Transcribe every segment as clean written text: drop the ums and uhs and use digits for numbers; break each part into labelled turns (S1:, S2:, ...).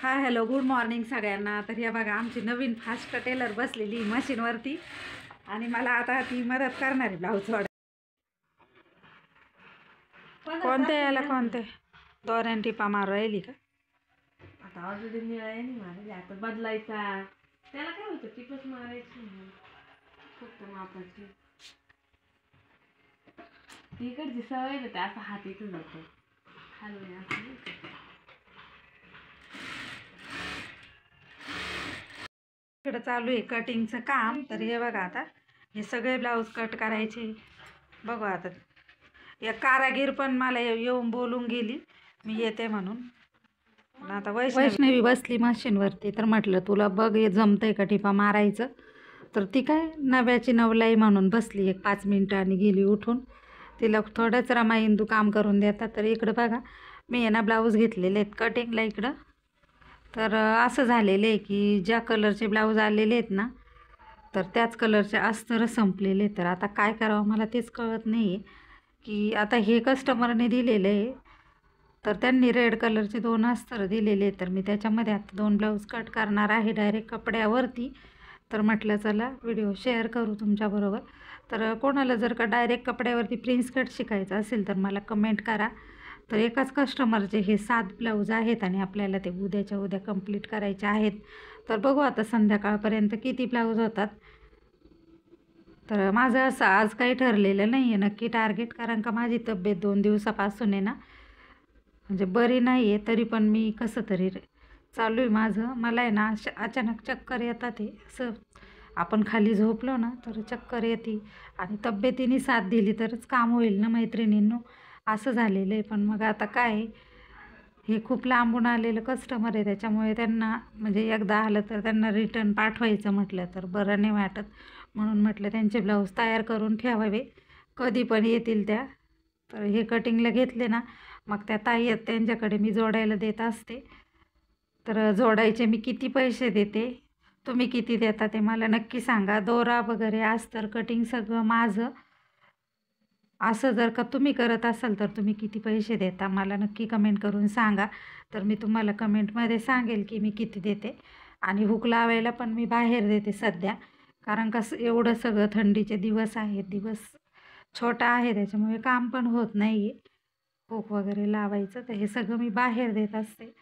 S1: Hi hello good morning सगळ्यांना। तर हे बघा आमची नवीन फास्ट टेलर बसलेली मशीनवरती आणि मला आता ती मदत करणार आहे ब्लाऊज वाढ कोणत्या याला कोणते दोऱ्यान टिपा मारू राहिली का?
S2: आता ऑलरेडी मिळाले नाही मारले, आता बदलायचा त्याला काय होतं, टिपच मारायची फक्त मापाची. इकडची सवय ना, असा हात इथं जातो खाली असं.
S1: इकडं चालू आहे कटिंगचं काम। तर हे बघा आता हे सगळे ब्लाऊज कट करायचे। बघू आता या कारागीर पण मला येऊन बोलून गेली मी येते म्हणून। आता वैष्णवी बसली मशीनवरती तर म्हटलं तुला बघ हे जमतंय का टिपा मारायचं। तर ती काय नव्याची नवलाई म्हणून बसली 1-5 मिनटं आणि गेली उठून। तिला थोडंच रमा इंदू काम करून देतात। तर इकडं बघा मी आहे ना ब्लाऊज घेतलेले आहेत कटिंगला इकडं। तर असं झालेलं आहे की ज्या कलरचे ब्लाऊज आलेले आहेत ना तर त्याच कलरचे अस्तर संपलेले। तर आता काय करावं मला तेच कळत नाही आहे की आता हे कस्टमरने दिलेलं आहे तर त्यांनी रेड कलरचे 2 अस्तर दिलेले। तर मी त्याच्यामध्ये आता 2 ब्लाऊज कट करणार आहे डायरेक्ट कपड्यावरती। तर म्हटलं चला व्हिडिओ शेअर करू तुमच्याबरोबर। तर कोणाला जर का डायरेक्ट कपड्यावरती प्रिन्स कट शिकायचं असेल तर मला कमेंट करा। तर एकाच कस्टमरचे हे 7 ब्लाऊज आहेत आणि आपल्याला ते उद्याच्या उद्या कंप्लीट करायचे आहेत। तर बघू आता संध्याकाळपर्यंत किती ब्लाऊज होतात। तर माझं असं आज काही ठरलेलं नाही आहे नक्की टार्गेट, कारण का माझी तब्येत 2 दिवसापासून आहे ना म्हणजे बरी नाही आहे। तरी पण मी कसं तरी चालू आहे माझं। मला आहे ना अचानक चक्कर येतात, आहे असं आपण खाली झोपलो ना तर चक्कर येते आणि तब्येतीने साथ दिली तरच काम होईल ना मैत्रिणींनो, असं झालेलं आहे। पण मग आता काय हे खूप लांबून आलेलं कस्टमर आहे त्याच्यामुळे त्यांना म्हणजे एकदा आलं तर त्यांना रिटर्न पाठवायचं म्हटलं तर बरं नाही वाटत, म्हणून म्हटलं त्यांचे ब्लाऊज तयार करून ठेवावे कधी पण येतील त्या। तर हे कटिंगला घेतले ना मग त्या ताई आहेत त्यांच्याकडे मी जोडायला देत असते। तर जोडायचे मी किती पैसे देते तुम्ही किती देता ते मला नक्की सांगा। दोरा वगैरे अस्तर कटिंग सगळं माझं। असं जर का तुम्ही करत असाल तर तुम्ही किती पैसे देता मला नक्की कमेंट करून सांगा। तर मी तुम्हाला कमेंटमध्ये सांगेल की मी किती देते। आणि हुक लावायला पण मी बाहेर देते सध्या, कारण कसं एवढं सगळं थंडीचे दिवस आहेत, दिवस छोटा आहे त्याच्यामुळे काम पण होत नाही आहे हुक वगैरे लावायचं। तर हे सगळं मी बाहेर देत असते।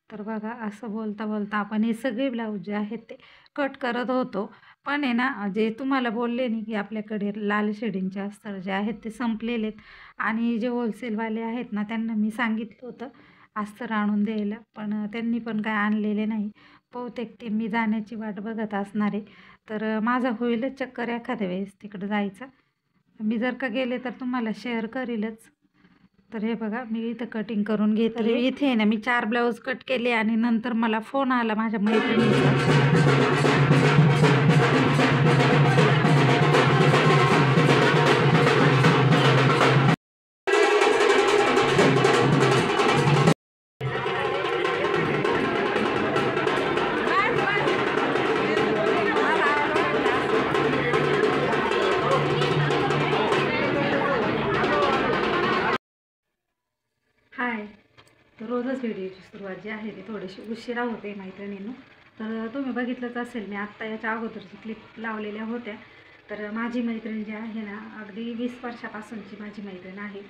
S1: तर बघा असं बोलता बोलता आपण हे सगळे ब्लाऊज जे आहेत ते कट करत होतो। पण आहे ना जे तुम्हाला बोलले नाही की आपल्याकडे लाल शेडिंगचे अस्तर जे आहेत ते संपलेले आहेत आणि जे होलसेलवाले आहेत ना त्यांना मी सांगितलं होतं अस्तर आणून द्यायला, पण त्यांनी पण काय आणलेले नाही। बहुतेक ते मी जाण्याची वाट बघत असणार आहे। तर माझा होईलच चक्कर एखाद्या वेळेस तिकडं जायचं, मी जर का गेले तर तुम्हाला शेअर करीलच। तर हे बघा मी इथं कटिंग करून घेते। तर इथे आहे ना मी 4 ब्लाऊज कट केले आणि नंतर मला फोन आला माझ्या मैत्रिणीचा। हाय, तर रोजच व्हिडिओची सुरुवात जी आहे ती थोडीशी उशिरा होते मैत्रिणींनो। तर तुम्ही बघितलंच असेल मी आत्ता याच्या अगोदरची क्लिप लावलेल्या होत्या। तर माझी मैत्रीण जी आहे ना अगदी 20 वर्षापासूनची माझी मैत्रीण आहे,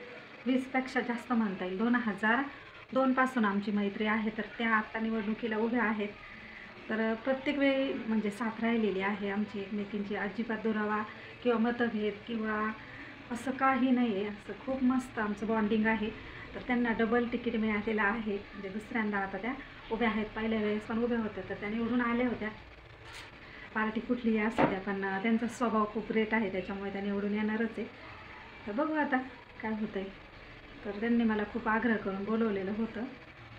S1: 20पेक्षा जास्त म्हणता येईल। 2002 पासून आमची मैत्री आहे। तर त्या आत्ता निवडणुकीला उभ्या आहेत। तर प्रत्येक वेळी म्हणजे साथ राहिलेली आहे आमची एकमेकींची, अजिबात दुरावा किंवा मतभेद किंवा असं काही नाही आहे, असं खूप मस्त आमचं बॉन्डिंग आहे। तर त्यांना डबल तिकीट मिळालेलं आहे, म्हणजे दुसऱ्यांदा आता त्या उभ्या आहेत। पहिल्या वेळेस पण उभ्या होत्या तर त्या निवडून आल्या होत्या, पार्टी कुठलीही असू द्या, पण त्यांचा स्वभाव खूप ग्रेट आहे त्याच्यामुळे त्या निवडून येणारच आहे। तर बघू आता काय होतं आहे। तर त्यांनी मला खूप आग्रह करून बोलवलेलं होतं,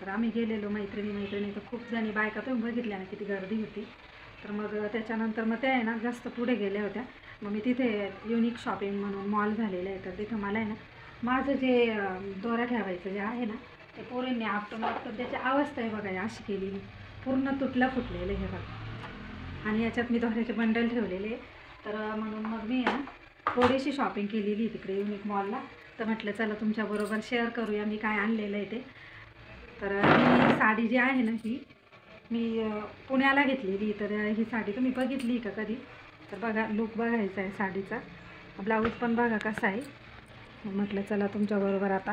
S1: तर आम्ही गेलेलो मैत्रिणी तर खूप जणी बायका तुम्ही बघितल्या ना किती गर्दी होती। तर मग त्याच्यानंतर मग त्या आहे ना जास्त पुढे गेल्या होत्या। मग मी तिथे युनिक शॉपिंग म्हणून मॉल झालेलं आहे, तर तिथं मला आहे ना माझं जे दोरा ठेवायचं जे आहे ना ते पोरींनी आपटून त्याची अवस्था आहे बघा अशी केलेली, पूर्ण तुटलं फुटलेलं हे बघा। आणि याच्यात मी दोऱ्याचे बंडल ठेवलेले। तर म्हणून मग मी आहे ना थोडीशी शॉपिंग केलेली तिकडे युनिक मॉलला। तर म्हटलं चला तुमच्याबरोबर शेअर करूया मी काय आणलेलं आहे ते। तर ही साडी जी आहे ना ही मी पुण्याला घेतलेली, तर ही साडी तुम्ही बघितली का कधी? तर बघा, लुक बघायचा आहे साडीचा, ब्लाऊज पण बघा कसा आहे. म्हटलं चला तुमच्याबरोबर आता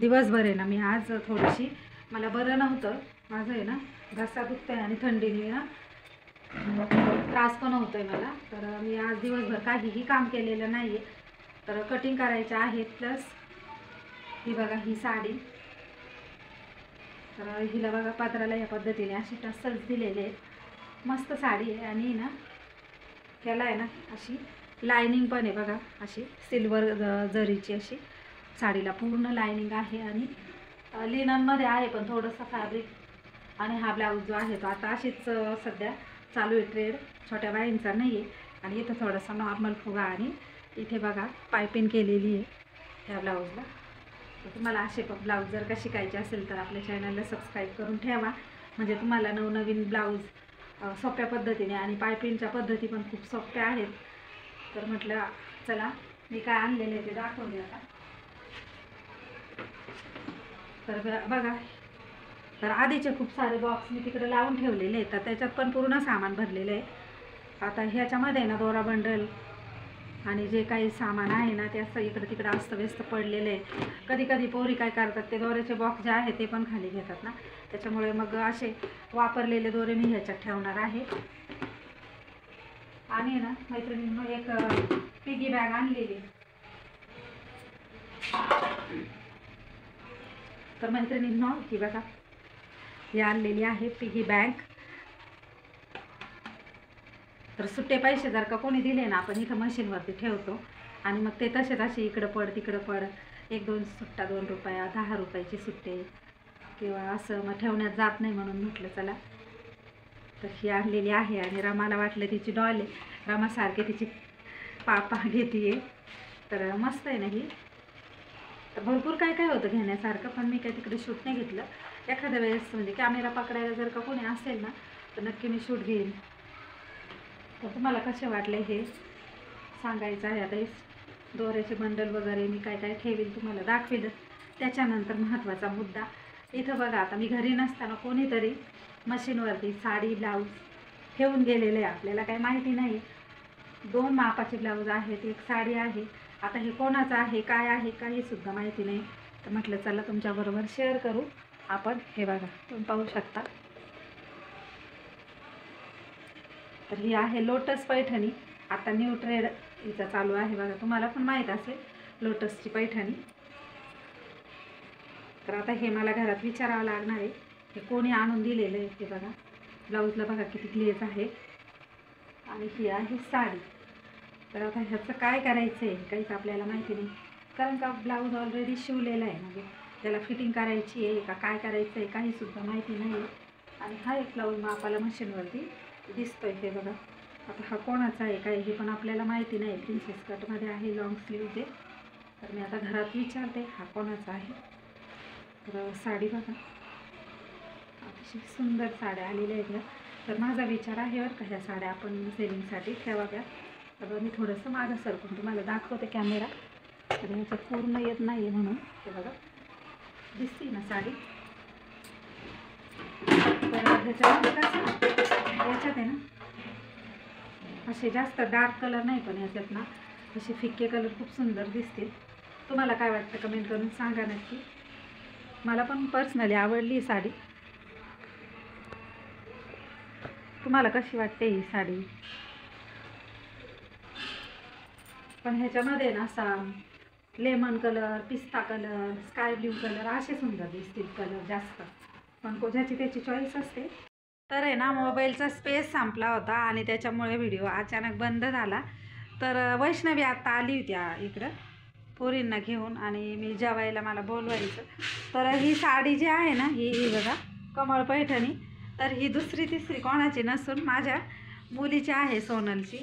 S1: दिवसभर आहे ना, मी आज थोडीशी मला बरं नव्हतं, माझं आहे ना घसा दुखतं आहे आणि थंडीने ना त्रास पण होतो आहे मला. तर मी आज दिवसभर काहीही काम केलेलं नाही आहे. तर कटिंग करायचं आहे. प्लस ही बघा ही साडी, तर हिला बघा पदराला या पद्धतीने अशी टसल्स दिलेले आहेत. मस्त साडी आहे आणि ना त्याला आहे ना अशी लायनिंग पण आहे बघा, अशी सिल्वर जरीची अशी साडीला पूर्ण लायनिंग आहे आणि लिननमध्ये आहे पण थोडंसं फॅब्रिक. आणि हा ब्लाऊज जो आहे तो आता अशीच सध्या चालू आहे ट्रेड, छोट्या बाईंचा नाही आहे. आणि इथं थोडासा नॉर्मल फुगा आणि इथे बघा पायपिंग केलेली आहे ह्या ब्लाऊजला. तर तुम्हाला असे ब्लाऊज जर का शिकायचे असेल तर आपल्या चॅनलला सबस्क्राईब करून ठेवा, म्हणजे तुम्हाला नवनवीन ब्लाऊज सोप्या पद्धतीने, आणि पायपिंगच्या पद्धती पण खूप सोप्या आहेत. तर म्हटलं चला मी काय आणलेले ते दाखवले आता. तर बघा, तर आधीचे खूप सारे बॉक्स मी तिकडे लावून ठेवलेले आहेत, तर त्याच्यात पण पूर्ण सामान भरलेलं आहे. आता ह्याच्यामध्ये ना दोरा बंडल आणि जे काही सामान आहे ना ते असं इकडं तिकडं अस्तव्यस्त पडलेलं आहे. कधी कधी पोरी काय करतात, ते दोऱ्याचे बॉक्स जे आहे ते पण खाली घेतात ना, त्याच्यामुळे मग असे वापरलेले दोरे मी ह्याच्यात ठेवणार आहे. आणि ना मैत्रिणींनो एक पिगी बॅग आणलेली, तर मैत्रिणींनो ही बघा ही आणलेली आहे पिगी बँक. तर सुट्टे पैसे जर का कोणी दिले ना, आपण इथं मशीनवरती ठेवतो आणि मग ते तसेच असे इकडं पड तिकडं पड, 1-2 सुट्टा 2 रुपया 10 रुपयाचे सुट्टे किंवा असं मग ठेवण्यात जात नाही, म्हणून म्हटलं चला. तर ही आणलेली आहे आणि रमाला वाटलं तिची डॉल आहे, रमासारखे तिची पापा घेते. तर मस्त आहे ना ही. तर भरपूर काय काय होतं घेण्यासारखं, पण मी काय तिकडे शूट नाही घेतलं. एखाद्या वेळेस म्हणजे कॅमेरा पकडायला जर का कोणी असेल ना तर नक्की मी शूट घेईन. तर तुम्हाला कसे वाटले हे सांगायचं आहे. आता हे दोऱ्याचे बंडल वगैरे मी काय काय ठेवील तुम्हाला दाखवेल. त्याच्यानंतर महत्त्वाचा मुद्दा, इथं बघा आता मी घरी नसताना कोणीतरी मशीनवरती साडी ब्लाऊज ठेवून गेलेलं आहे, आपल्याला काही माहिती नाही. 2 मापाचे ब्लाऊज आहेत, एक साडी आहे. आता हे कोणाचं आहे काय आहे काही सुद्धा माहिती नाही. तर म्हटलं चला तुमच्याबरोबर शेअर करू आपण. हे बघा तुम्ही पाहू शकता, तर ही आहे लोटस पैठणी. आता न्यू ट्रेड हिचा चालू आहे बघा, तुम्हाला पण माहीत असेल लोटसची पैठणी. तर आता हे मला घरात विचारावं लागणार आहे हे कोणी आणून दिलेलं आहे. हे बघा ब्लाऊजला बघा किती ग्लेज आहे आणि ही आहे साडी. तर आता ह्याचं काय करायचं आहे काहीच आपल्याला माहिती नाही, कारण का ब्लाऊज ऑलरेडी शिवलेला आहे, म्हणजे त्याला फिटिंग करायची आहे का काय करायचं आहे काहीसुद्धा माहिती नाही. आणि हा एक ब्लाऊज मापाला मशीनवरती दिसतो आहे. हे बघा आता हा कोणाचा आहे काय हे पण आपल्याला माहिती नाही. प्रिन्सेस कटमध्ये आहे, लॉंग स्लीव्ज आहे. तर मी आता घरात विचारते हा कोणाचा आहे. तर साडी बघा अतिशय सुंदर साड्या आलेल्या आहेत. तर माझा विचार आहे बरं का ह्या साड्या आपण सेलिंगसाठी ठेवाव्या. तर मी थोडंसं मागं सरकून तुम्हाला दाखवते कॅमेरा, तर ह्याच्यात पूर्ण येत नाही आहे म्हणून. हे बघा दिसते ना साडी. तर ह्याच्यामध्ये कसं याच्यात आहे ना असे जास्त डार्क कलर नाही, पण ह्याच्यात ना असे फिक्के कलर खूप सुंदर दिसतील. तुम्हाला काय वाटतं कमेंट करून सांगा नक्की. मला पण पर्सनली आवडली साडी. तुम्हाला कशी वाटते ही साडी? पण ह्याच्यामध्ये ना असा लेमन कलर, पिस्ता कलर, स्काय ब्ल्यू कलर असे सुंदर दिसतील कलर जास्त, पण ज्याची त्याची चॉईस असते. तर आहे ना मोबाईलचा स्पेस संपला होता आणि त्याच्यामुळे व्हिडिओ अचानक बंद झाला. तर वैष्णवी आत्ता आली होती इकडं पोरींना घेऊन आणि मी जेवायला मला बोलवायचं. तर ही साडी जी आहे ना ही बघा कमळ पैठणी. तर ही दुसरी तिसरी कोणाची नसून माझ्या मुलीची आहे, सोनलची.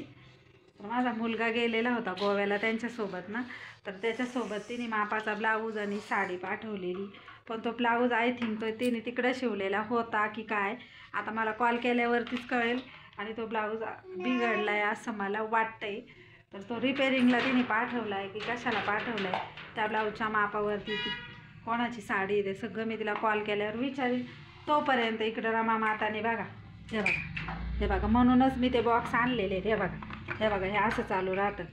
S1: तर माझा मुलगा गेलेला होता गोव्याला त्यांच्यासोबत ना, तर त्याच्यासोबत तिने मापाचा ब्लाऊज आणि साडी पाठवलेली. पण तो ब्लाऊज आय थिंक तो तिने तिकडं शिवलेला होता की काय आता मला कॉल केल्यावरतीच कळेल. आणि तो ब्लाऊज बिघडला आहे असं मला वाटतंय. तर तो रिपेरिंगला तिने पाठवला आहे की कशाला पाठवला आहे, त्या ब्लाऊजच्या मापावरती ती कोणाची साडी ते सगळं मी तिला कॉल केल्यावर विचारेन. तोपर्यंत इकडं रमा माताने बघा हे बघा म्हणूनच मी ते बॉक्स आणलेले आहेत. हे बघा हे असं चालू राहतं,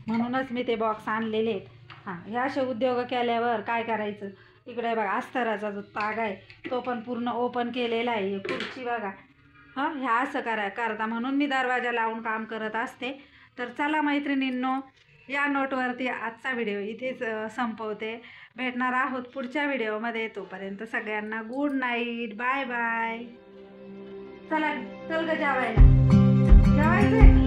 S1: म्हणूनच मी ते बॉक्स आणलेले आहेत. हां, हे असे उद्योग केल्यावर काय करायचं, इकडे बघा अस्तराचा जो ताग आहे तो पण पूर्ण ओपन केलेला आहे. खुर्ची बघा, हां ह्या असं करता म्हणून मी दरवाजा लावून काम करत असते. तर चला मैत्रिणींनो, या नोटवरती आजचा व्हिडिओ इथेच संपवते. भेटणार आहोत पुढच्या व्हिडिओमध्ये. तोपर्यंत सगळ्यांना गुड नाईट, बाय बाय. चला चल ग जेवायला, जेवायचंय.